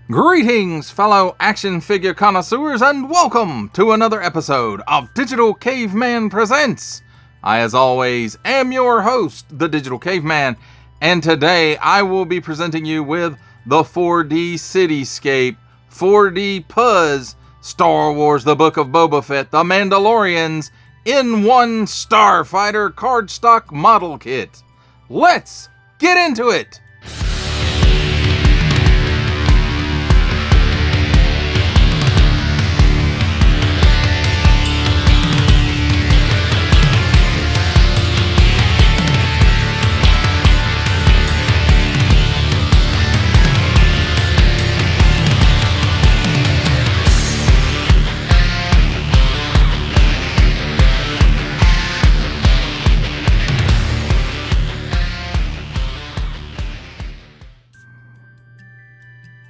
Greetings, fellow action figure connoisseurs, and welcome to another episode of Digital Caveman Presents. I, as always, am your host, the Digital Caveman, and today I will be presenting you with the 4D CityScape, 4D Puzz, Star Wars The Book of Boba Fett, The Mandalorian's N-1 Starfighter cardstock model kit. Let's get into it!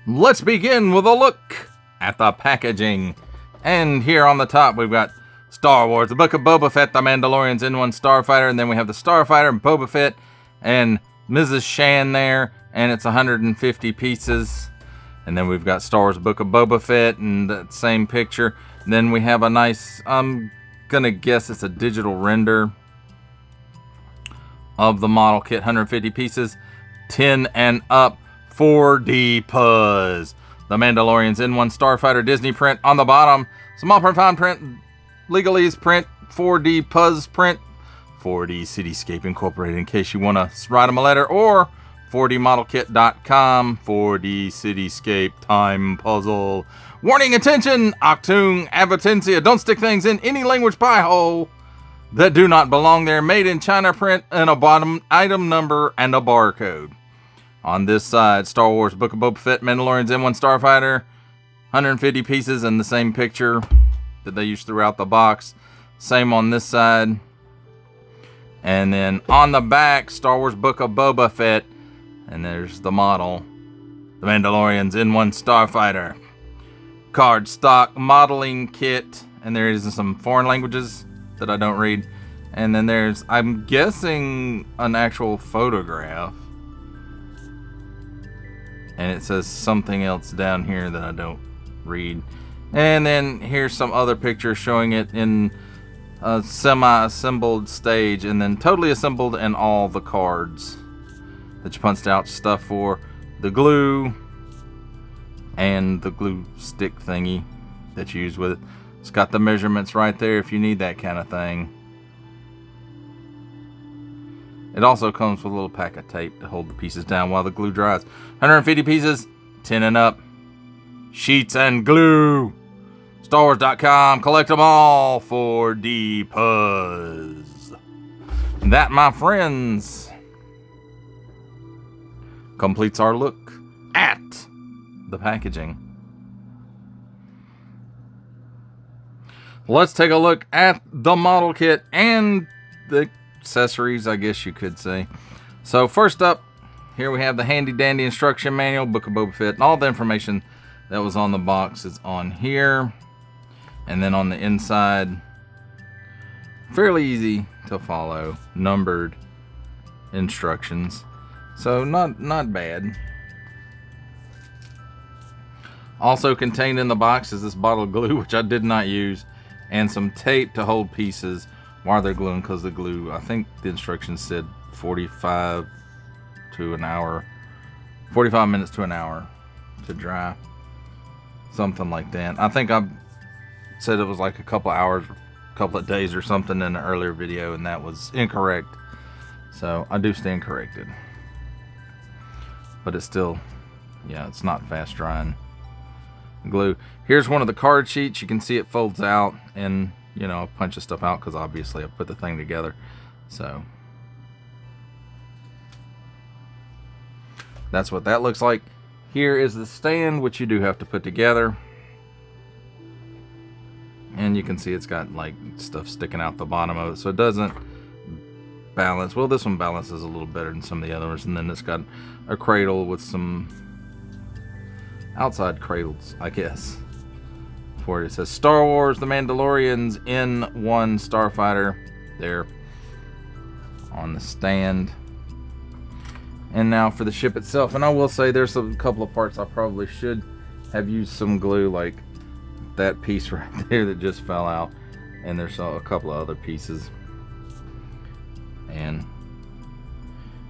Let's begin with a look at the packaging. And here on the top, we've got Star Wars, The Book of Boba Fett, The Mandalorian's N-1 Starfighter, and then we have the Starfighter and Boba Fett and Mrs. Shan there, and it's 150 pieces. And then we've got Star Wars, The Book of Boba Fett, and that same picture. And then we have a nice, I'm gonna guess it's a digital render of the model kit, 150 pieces, 10 and up. 4D Puzz, The Mandalorian's N-1 Starfighter Disney print on the bottom, small print, fine print, legalese print, 4D Puzz print, 4D CityScape Incorporated in case you want to write them a letter, or 4dmodelkit.com, 4D CityScape Time Puzzle. Warning, attention, Octung Advertencia, don't stick things in any language pie hole that do not belong there, made in China print, and a bottom item number and a barcode. On this side, Star Wars Book of Boba Fett, Mandalorian's N-1 Starfighter, 150 pieces in the same picture that they used throughout the box. Same on this side. And then on the back, Star Wars Book of Boba Fett, and there's the model, The Mandalorian's N-1 Starfighter. Cardstock modeling kit, and there is some foreign languages that I don't read. And then there's, I'm guessing, an actual photograph. And it says something else down here that I don't read. And then here's some other pictures showing it in a semi-assembled stage, and then totally assembled, and all the cards that you punched out stuff for, the glue and the glue stick thingy that you use with it. It's got the measurements right there if you need that kind of thing. It also comes with a little pack of tape to hold the pieces down while the glue dries. 150 pieces, 10 and up. Sheets and glue. StarWars.com, collect them all, 4D Puzz. That, my friends, completes our look at the packaging. Let's take a look at the model kit and the accessories, I guess you could say. So first up, here we have the handy dandy instruction manual, Book of Boba Fett, and all the information that was on the box is on here. And then on the inside, fairly easy to follow, numbered instructions. So not bad. Also contained in the box is this bottle of glue, which I did not use, and some tape to hold pieces while they're gluing, because the glue, I think the instructions said 45 minutes to an hour to dry, something like that. I think I said it was like a couple hours, a couple of days or something in an earlier video, and that was incorrect, so I do stand corrected. But it's still, yeah, it's not fast drying glue. Here's one of the card sheets. You can see it folds out, and you know, punch the stuff out because obviously I put the thing together. So that's what that looks like. Here is the stand, which you do have to put together. And you can see it's got like stuff sticking out the bottom of it, so it doesn't balance. Well, this one balances a little better than some of the others. And then it's got a cradle with some outside cradles, I guess. For it says Star Wars, The Mandalorian's N-1 Starfighter there on the stand. And now for the ship itself. And I will say there's a couple of parts I probably should have used some glue like that piece right there that just fell out, and there's a couple of other pieces. And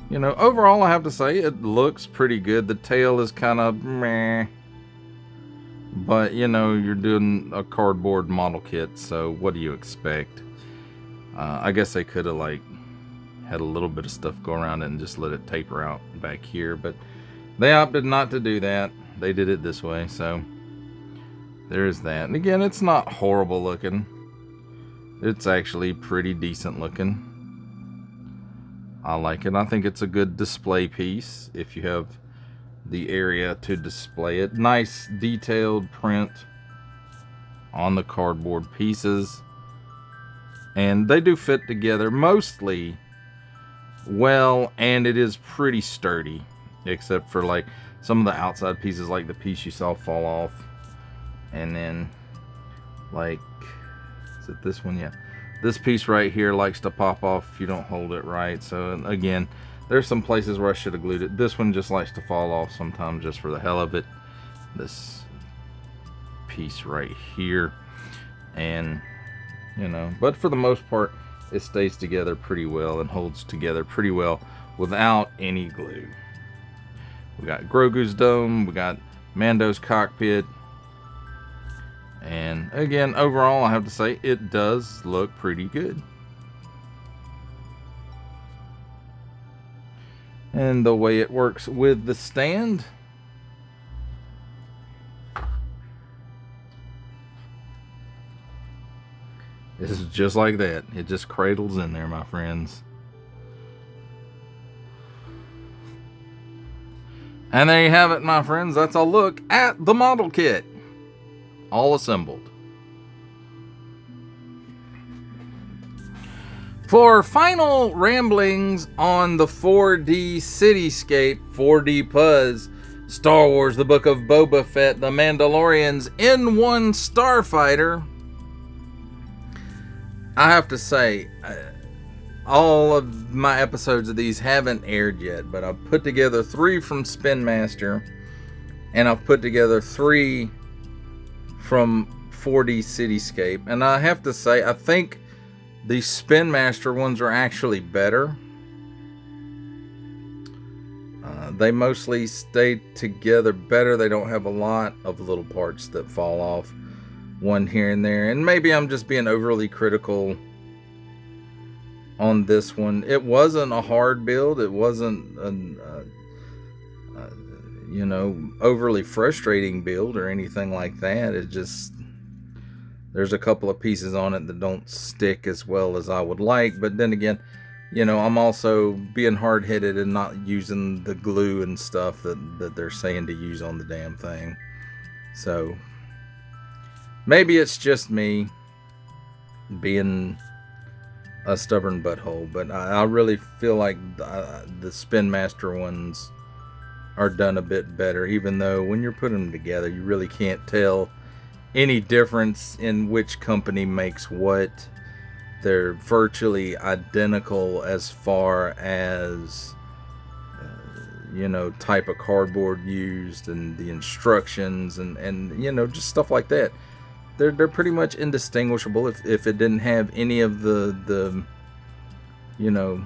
you know, overall I have to say it looks pretty good. The tail is kind of meh, but you know, you're doing a cardboard model kit, so what do you expect? I guess they could have like had a little bit of stuff go around it and just let it taper out back here, but they opted not to do that. They did it this way, so there's that. And again, it's not horrible looking. It's actually pretty decent looking. I like it. I think it's a good display piece if you have the area to display it. Nice detailed print on the cardboard pieces. And they do fit together mostly well, and it is pretty sturdy, except for like some of the outside pieces, like the piece you saw fall off. And then like, is it this one? Yeah, this piece right here likes to pop off if you don't hold it right. So again, there's some places where I should have glued it. This one just likes to fall off sometimes just for the hell of it. This piece right here. And you know, but for the most part it stays together pretty well and holds together pretty well without any glue. We got Grogu's dome, we got Mando's cockpit, and again, overall I have to say it does look pretty good. And the way it works with the stand, is just like that. It just cradles in there, my friends. And there you have it, my friends. That's a look at the model kit, all assembled. For final ramblings on the 4D CityScape, 4D Puzz, Star Wars, The Book of Boba Fett, The Mandalorian's N-1 Starfighter, I have to say, all of my episodes of these haven't aired yet, but I've put together 3 from Spin Master, and I've put together 3 from 4D CityScape. And I have to say, I think the Spin Master ones are actually better. They mostly stay together better. They don't have a lot of little parts that fall off, one here and there. And maybe I'm just being overly critical on this one. It wasn't a hard build. It wasn't you know, overly frustrating build or anything like that. It just, there's a couple of pieces on it that don't stick as well as I would like. But then again, you know, I'm also being hard-headed and not using the glue and stuff that they're saying to use on the damn thing. So maybe it's just me being a stubborn butthole, but I really feel like the Spin Master ones are done a bit better, even though when you're putting them together, you really can't tell any difference in which company makes what. They're virtually identical as far as you know, type of cardboard used and the instructions and you know, just stuff like that. They're pretty much indistinguishable. If it didn't have any of the you know,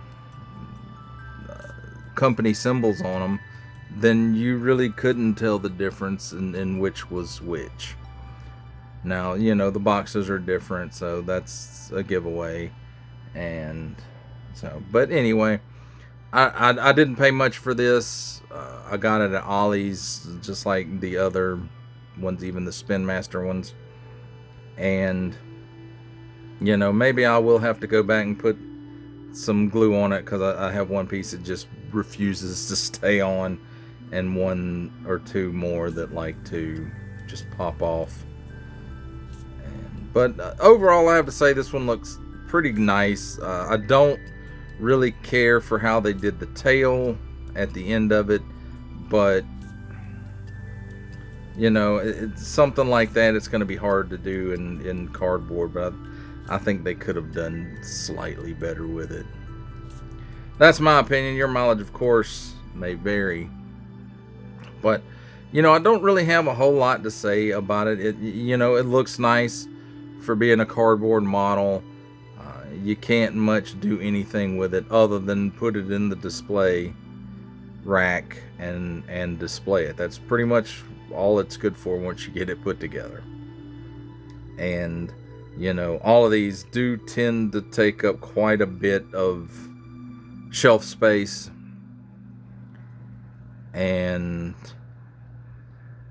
company symbols on them, then you really couldn't tell the difference in which was which. Now, you know, the boxes are different, so that's a giveaway. And so, but anyway, I didn't pay much for this. I got it at Ollie's, just like the other ones, even the Spin Master ones. And you know, maybe I will have to go back and put some glue on it, because I have one piece that just refuses to stay on, and 1 or 2 more that like to just pop off. But overall, I have to say this one looks pretty nice. I don't really care for how they did the tail at the end of it, but you know, it's something like that. It's going to be hard to do in cardboard, but I think they could have done slightly better with it. That's my opinion. Your mileage, of course, may vary. But You know, I don't really have a whole lot to say about it. You know, it looks nice for being a cardboard model. You can't much do anything with it other than put it in the display rack and display it. That's pretty much all it's good for once you get it put together. And you know, all of these do tend to take up quite a bit of shelf space, and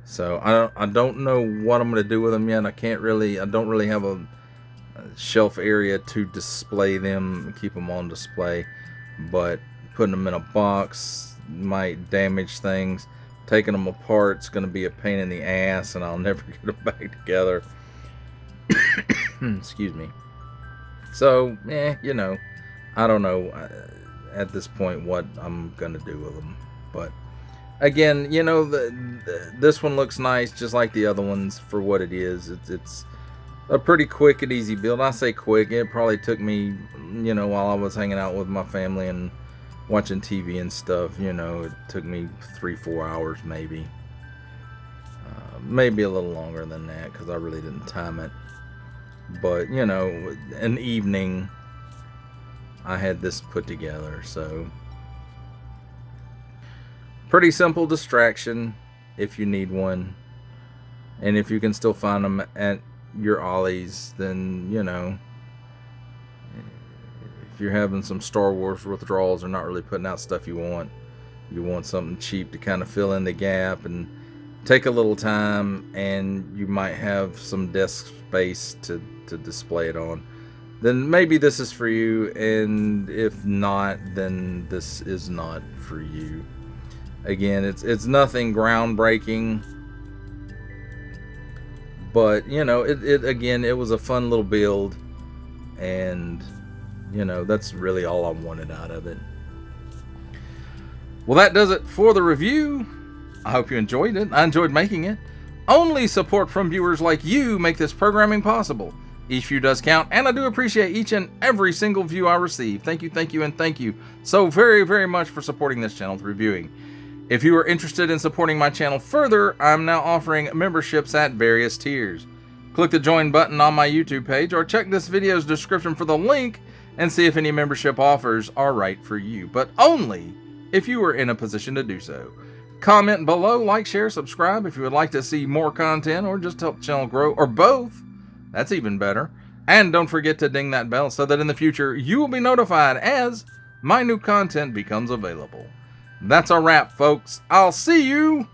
so I don't know what I'm going to do with them yet. I don't really have a shelf area to display them and keep them on display, but putting them in a box might damage things. Taking them apart is going to be a pain in the ass, and I'll never get them back together. Excuse me. So, you know, I don't know at this point what I'm going to do with them. But, again, you know, this one looks nice, just like the other ones for what it is. It's a pretty quick and easy build. I say quick. It probably took me, you know, while I was hanging out with my family and watching TV and stuff, you know, it took me 3-4 hours maybe. Maybe a little longer than that because I really didn't time it. But, you know, an evening I had this put together. So, pretty simple distraction if you need one. And if you can still find them at your Ollie's, then, you know, if you're having some Star Wars withdrawals or not really putting out stuff you want something cheap to kind of fill in the gap and take a little time, and you might have some desk space to display it on, then maybe this is for you. And if not, then this is not for you. Again, it's nothing groundbreaking, but you know, it was a fun little build, and you know, that's really all I wanted out of it. Well, that does it for the review. I hope you enjoyed it. I enjoyed making it. Only support from viewers like you make this programming possible. Each view does count, and I do appreciate each and every single view I receive. Thank you, and thank you so very, very much for supporting this channel through viewing. If you are interested in supporting my channel further, I'm now offering memberships at various tiers. Click the join button on my YouTube page, or check this video's description for the link and see if any membership offers are right for you, but only if you are in a position to do so. Comment below, like, share, subscribe if you would like to see more content or just help the channel grow, or both. That's even better. And don't forget to ding that bell so that in the future you will be notified as my new content becomes available. That's a wrap, folks. I'll see you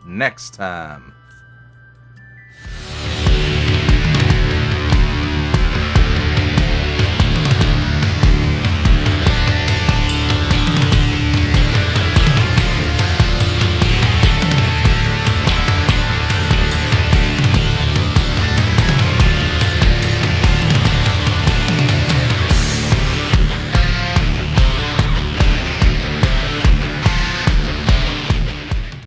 next time.